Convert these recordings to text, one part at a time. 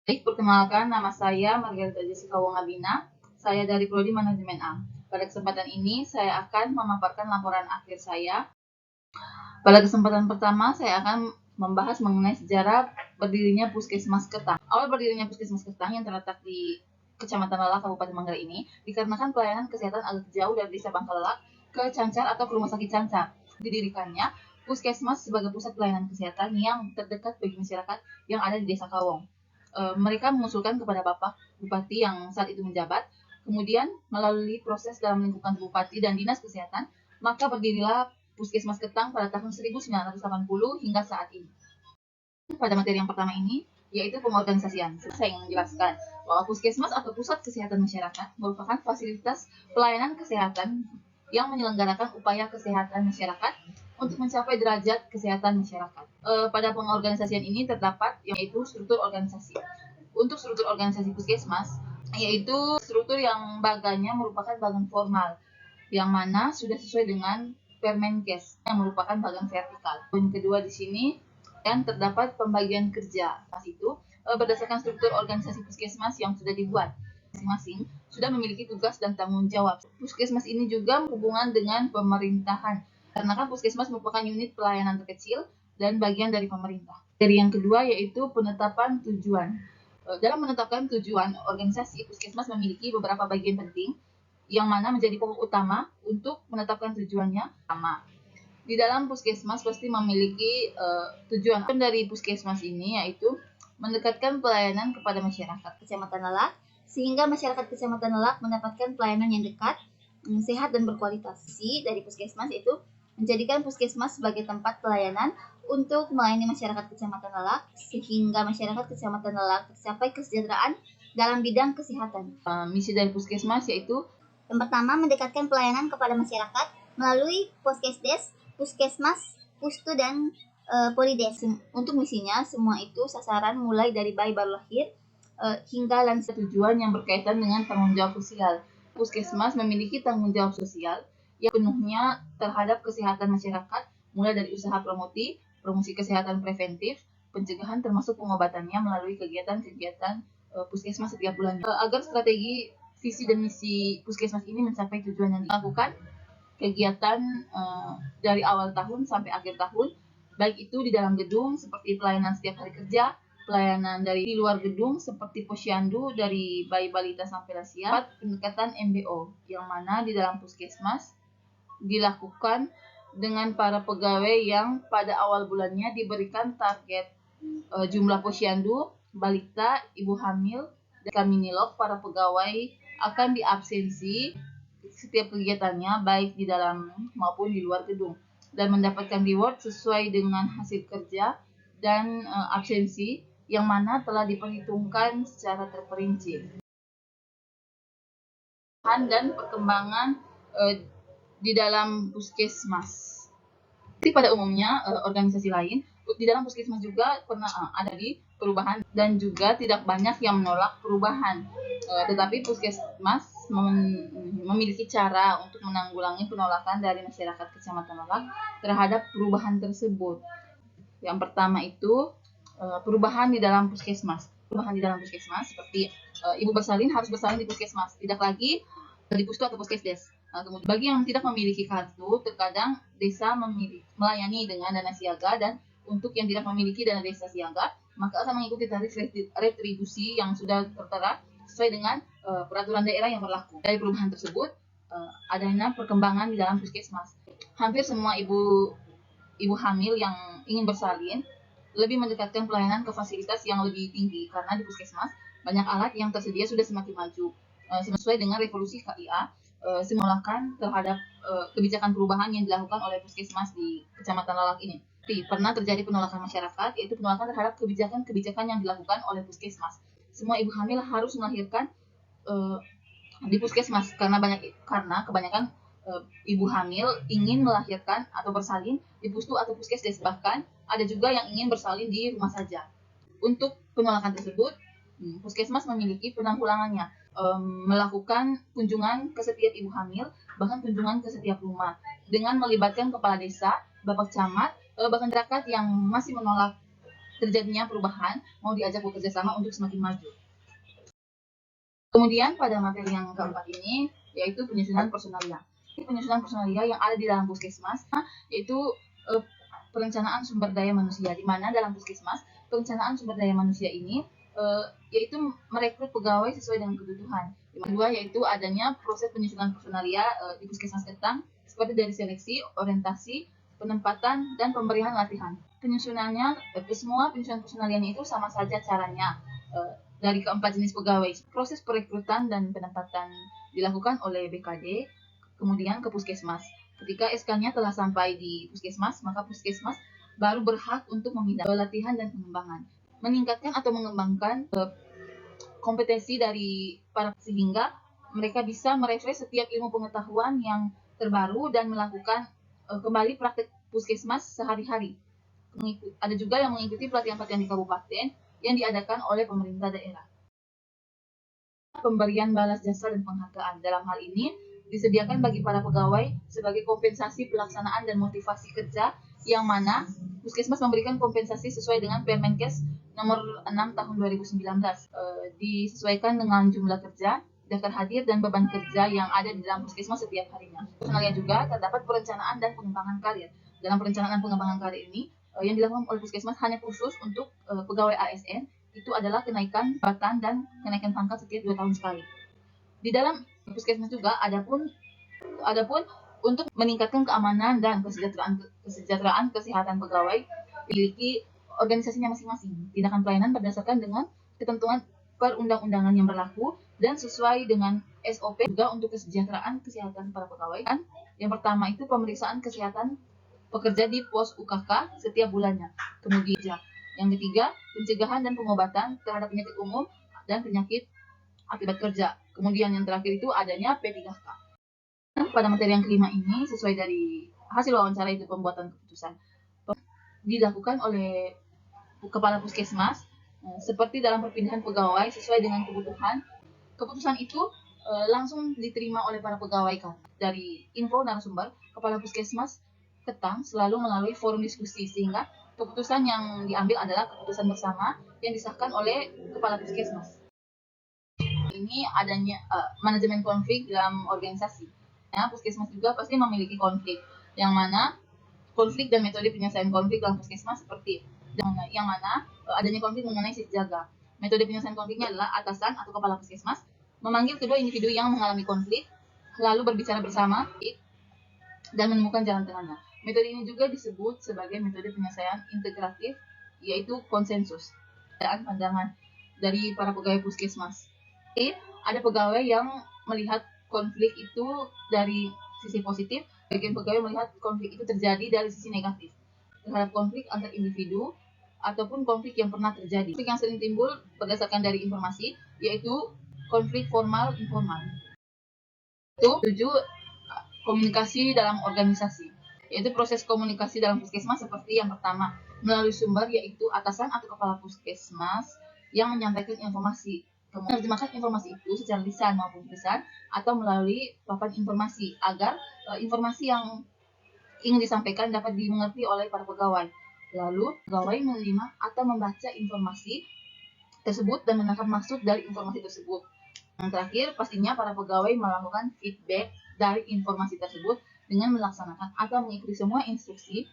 Baik, perkenalkan nama saya Margarita Jessica Wongabina. Saya dari Prodi Manajemen A. Pada kesempatan ini, saya akan memaparkan laporan akhir saya. Pada kesempatan pertama, saya akan membahas mengenai sejarah berdirinya Puskesmas Ketang. Awal berdirinya Puskesmas Ketang yang terletak di Kecamatan Lalak, Kabupaten Manggarai ini, dikarenakan pelayanan kesehatan agak jauh dari Desa Bangkalelak ke Cancar atau ke Rumah Sakit Cancar. Didirikannya Puskesmas sebagai pusat pelayanan kesehatan yang terdekat bagi masyarakat yang ada di Desa Kawong. Mereka mengusulkan kepada Bapak Bupati yang saat itu menjabat, kemudian melalui proses dalam lingkungan Bupati dan Dinas Kesehatan, maka berdirilah Puskesmas Ketang pada tahun 1980 hingga saat ini. Pada materi yang pertama ini, yaitu pengorganisasian. Saya ingin menjelaskan bahwa Puskesmas atau Pusat Kesehatan Masyarakat merupakan fasilitas pelayanan kesehatan yang menyelenggarakan upaya kesehatan masyarakat untuk mencapai derajat kesehatan masyarakat. Pada pengorganisasian ini terdapat yaitu struktur organisasi. Untuk struktur organisasi Puskesmas, yaitu struktur yang baganya merupakan bagan formal, yang mana sudah sesuai dengan Permenkes yang merupakan bagan vertikal. Poin kedua di sini dan terdapat pembagian kerja. Pas itu berdasarkan struktur organisasi Puskesmas yang sudah dibuat masing-masing sudah memiliki tugas dan tanggung jawab. Puskesmas ini juga berhubungan dengan pemerintahan karena kan Puskesmas merupakan unit pelayanan terkecil dan bagian dari pemerintah. Dari yang kedua yaitu penetapan tujuan. Dalam menetapkan tujuan organisasi, Puskesmas memiliki beberapa bagian penting yang mana menjadi pokok utama untuk menetapkan tujuannya sama. Di dalam Puskesmas pasti memiliki tujuan dari Puskesmas ini yaitu mendekatkan pelayanan kepada masyarakat Kecamatan Lalak sehingga masyarakat Kecamatan Lalak mendapatkan pelayanan yang dekat, sehat dan berkualitas. Dari Puskesmas itu menjadikan Puskesmas sebagai tempat pelayanan untuk melayani masyarakat Kecamatan Lalak sehingga masyarakat Kecamatan Lalak tercapai kesejahteraan dalam bidang kesehatan. Misi dari Puskesmas yaitu yang pertama, mendekatkan pelayanan kepada masyarakat melalui Poskesdes, Puskesmas, Pustu, dan Polides. Untuk misinya, semua itu sasaran mulai dari bayi baru lahir hingga lansia. Tujuan yang berkaitan dengan tanggung jawab sosial. Puskesmas memiliki tanggung jawab sosial yang penuhnya terhadap kesehatan masyarakat, mulai dari usaha promosi kesehatan preventif, pencegahan termasuk pengobatannya melalui kegiatan-kegiatan Puskesmas setiap bulannya. Agar strategi visi dan misi Puskesmas ini mencapai tujuan yang dilakukan kegiatan dari awal tahun sampai akhir tahun, baik itu di dalam gedung seperti pelayanan setiap hari kerja, pelayanan dari luar gedung seperti posyandu dari bayi balita sampai lansia, pendekatan MBO yang mana di dalam Puskesmas dilakukan dengan para pegawai yang pada awal bulannya diberikan target jumlah posyandu, balita, ibu hamil, dan kaminilok para pegawai akan diabsensi setiap kegiatannya baik di dalam maupun di luar gedung dan mendapatkan reward sesuai dengan hasil kerja dan absensi yang mana telah diperhitungkan secara terperinci. Dan perkembangan di dalam Puskesmas. Seperti pada umumnya organisasi lain, di dalam Puskesmas juga pernah ada di perubahan dan juga tidak banyak yang menolak perubahan. Tetapi Puskesmas memiliki cara untuk menanggulangi penolakan dari masyarakat Kecamatan Lalak terhadap perubahan tersebut. Yang pertama itu perubahan di dalam Puskesmas. Perubahan di dalam Puskesmas seperti ibu bersalin harus bersalin di Puskesmas, tidak lagi di Pustu atau Puskesdes. Kemudian bagi yang tidak memiliki kartu, terkadang desa melayani dengan dana siaga, dan untuk yang tidak memiliki dana desa siaga, maka akan mengikuti tarif retribusi yang sudah tertera sesuai dengan peraturan daerah yang berlaku. Dari perubahan tersebut, adanya perkembangan di dalam Puskesmas. Hampir semua ibu hamil yang ingin bersalin lebih mendekatkan pelayanan ke fasilitas yang lebih tinggi karena di Puskesmas banyak alat yang tersedia sudah semakin maju. Sesuai dengan revolusi KIA, penolakan terhadap kebijakan perubahan yang dilakukan oleh Puskesmas di Kecamatan Lalak ini. Pernah terjadi penolakan masyarakat, yaitu penolakan terhadap kebijakan-kebijakan yang dilakukan oleh Puskesmas. Semua ibu hamil harus melahirkan di Puskesmas karena kebanyakan ibu hamil ingin melahirkan atau bersalin di Pustu atau Puskesdes, bahkan ada juga yang ingin bersalin di rumah saja. Untuk penolakan tersebut, Puskesmas memiliki penanggulangannya, melakukan kunjungan ke setiap ibu hamil, bahkan kunjungan ke setiap rumah, dengan melibatkan kepala desa, bapak camat, bahkan masyarakat yang masih menolak terjadinya perubahan, mau diajak bekerja sama untuk semakin maju. Kemudian pada materi yang keempat ini, yaitu penyusunan personalia. Penyusunan personalia yang ada di dalam puskesmas, yaitu perencanaan sumber daya manusia, di mana dalam puskesmas, perencanaan sumber daya manusia ini yaitu merekrut pegawai sesuai dengan kebutuhan. Yang kedua yaitu adanya proses penyusunan personalia di puskesmas Ketang, seperti dari seleksi, orientasi, penempatan, dan pemberian latihan. Penyusunannya, semua penyusunan personalianya itu sama saja caranya dari keempat jenis pegawai. Proses perekrutan dan penempatan dilakukan oleh BKD, kemudian ke puskesmas. Ketika SK-nya telah sampai di puskesmas, maka puskesmas baru berhak untuk meminta latihan dan pengembangan. Meningkatkan atau mengembangkan kompetensi dari para sehingga mereka bisa merefresh setiap ilmu pengetahuan yang terbaru dan melakukan kembali praktek puskesmas sehari-hari. Ada juga yang mengikuti pelatihan-pelatihan di kabupaten yang diadakan oleh pemerintah daerah. Pemberian balas jasa dan penghargaan. Dalam hal ini disediakan bagi para pegawai sebagai kompensasi pelaksanaan dan motivasi kerja, yang mana Puskesmas memberikan kompensasi sesuai dengan Permenkes nomor 6 tahun 2019, disesuaikan dengan jumlah kerja, daftar hadir, dan beban kerja yang ada di dalam Puskesmas setiap harinya. Personalia juga terdapat perencanaan dan pengembangan karir. Dalam perencanaan dan pengembangan karir ini, yang dilakukan oleh Puskesmas hanya khusus untuk pegawai ASN, itu adalah kenaikan jabatan dan kenaikan pangkat setiap 2 tahun sekali. Di dalam Puskesmas juga adapun untuk meningkatkan keamanan dan kesejahteraan kesehatan pegawai, memiliki organisasinya masing-masing. Tindakan pelayanan berdasarkan dengan ketentuan perundang-undangan yang berlaku dan sesuai dengan SOP juga untuk kesejahteraan kesehatan para pegawai. Dan yang pertama itu pemeriksaan kesehatan pekerja di pos UKK setiap bulannya. Kemudian yang ketiga, pencegahan dan pengobatan terhadap penyakit umum dan penyakit akibat kerja. Kemudian yang terakhir itu adanya P3K. Pada materi yang kelima ini, sesuai dari hasil wawancara itu pembuatan keputusan dilakukan oleh kepala puskesmas seperti dalam perpindahan pegawai sesuai dengan kebutuhan. Keputusan itu langsung diterima oleh para pegawai kan. Dari info narasumber, kepala puskesmas Ketang selalu melalui forum diskusi, sehingga keputusan yang diambil adalah keputusan bersama yang disahkan oleh kepala puskesmas. Ini adanya manajemen konflik dalam organisasi. Nah, puskesmas juga pasti memiliki konflik, yang mana konflik dan metode penyelesaian konflik dalam puskesmas seperti yang mana adanya konflik mengenai shift jaga. Metode penyelesaian konfliknya adalah atasan atau kepala puskesmas memanggil kedua individu yang mengalami konflik, lalu berbicara bersama dan menemukan jalan tengahnya. Metode ini juga disebut sebagai metode penyelesaian integratif, yaitu konsensus. Pandangan dari para pegawai puskesmas. Ada pegawai yang melihat konflik itu dari sisi positif, bagian pegawai melihat konflik itu terjadi dari sisi negatif. Terhadap konflik antar individu ataupun konflik yang pernah terjadi. Konflik yang sering timbul berdasarkan dari informasi, yaitu konflik formal informal. Itu 7, komunikasi dalam organisasi, yaitu proses komunikasi dalam puskesmas seperti yang pertama, melalui sumber yaitu atasan atau kepala puskesmas yang menyampaikan informasi. Kemudian menerjemahkan informasi itu secara lisan maupun tulisan atau melalui papan informasi agar informasi yang ingin disampaikan dapat dimengerti oleh para pegawai. Lalu pegawai menerima atau membaca informasi tersebut dan menangkap maksud dari informasi tersebut. Yang terakhir, pastinya para pegawai melakukan feedback dari informasi tersebut dengan melaksanakan atau mengikuti semua instruksi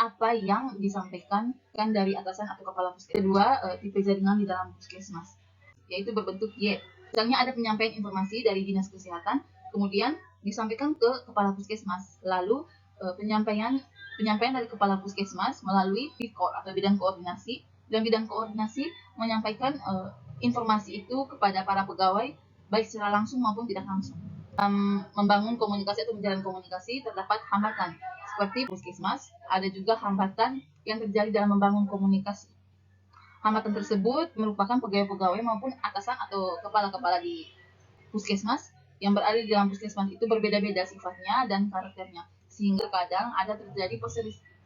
apa yang disampaikan dari atasan atau kepala puskesmas. Kedua, tipe jaringan di dalam puskesmas, yaitu berbentuk Y. Misalnya ada penyampaian informasi dari dinas kesehatan, kemudian disampaikan ke kepala puskesmas. Lalu penyampaian dari kepala puskesmas melalui BIKOR atau bidang koordinasi, dan bidang koordinasi menyampaikan informasi itu kepada para pegawai baik secara langsung maupun tidak langsung. Membangun komunikasi atau menjalin komunikasi terdapat hambatan seperti puskesmas, ada juga hambatan yang terjadi dalam membangun komunikasi. Hambatan tersebut merupakan pegawai-pegawai maupun atasan atau kepala-kepala di puskesmas yang berada di dalam puskesmas itu berbeda-beda sifatnya dan karakternya, sehingga kadang ada terjadi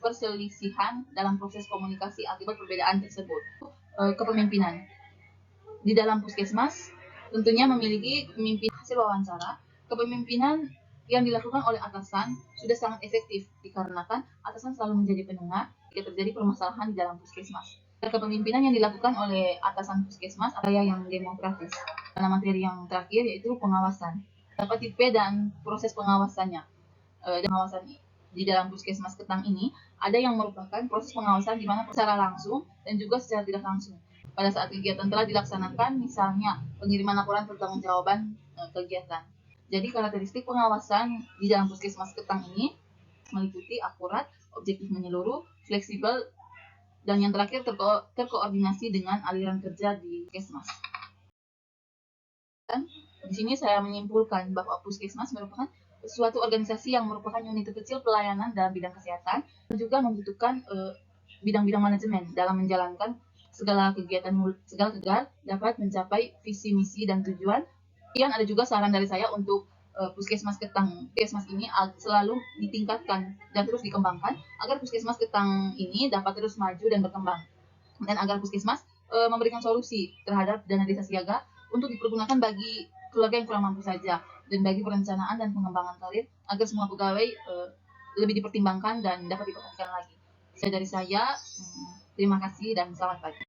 perselisihan dalam proses komunikasi akibat perbedaan tersebut. Kepemimpinan di dalam puskesmas tentunya memiliki pemimpin. Hasil wawancara, kepemimpinan yang dilakukan oleh atasan sudah sangat efektif dikarenakan atasan selalu menjadi pendengar jika terjadi permasalahan di dalam puskesmas. Kepemimpinan yang dilakukan oleh atasan puskesmas atau yang demokratis. Karena materi yang terakhir yaitu pengawasan. Dapat tipe dan proses pengawasannya. Pengawasan di dalam puskesmas Ketang ini ada yang merupakan proses pengawasan di mana secara langsung dan juga secara tidak langsung. Pada saat kegiatan telah dilaksanakan, misalnya pengiriman laporan pertanggungjawaban kegiatan. Jadi karakteristik pengawasan di dalam puskesmas Ketang ini meliputi akurat, objektif menyeluruh, fleksibel, dan yang terakhir terkoordinasi dengan aliran kerja di puskesmas. Dan di sini saya menyimpulkan bahwa puskesmas merupakan suatu organisasi yang merupakan unit kecil pelayanan dalam bidang kesehatan dan juga membutuhkan bidang-bidang manajemen dalam menjalankan segala kegiatan dapat mencapai visi misi dan tujuan. Kemudian ada juga saran dari saya untuk puskesmas Ketang. Puskesmas ini selalu ditingkatkan dan terus dikembangkan agar puskesmas Ketang ini dapat terus maju dan berkembang, dan agar puskesmas memberikan solusi terhadap dana desa siaga untuk dipergunakan bagi keluarga yang kurang mampu saja dan bagi perencanaan dan pengembangan karir agar semua pegawai lebih dipertimbangkan dan dapat diperhatikan lagi. Dari saya, terima kasih dan selamat pagi.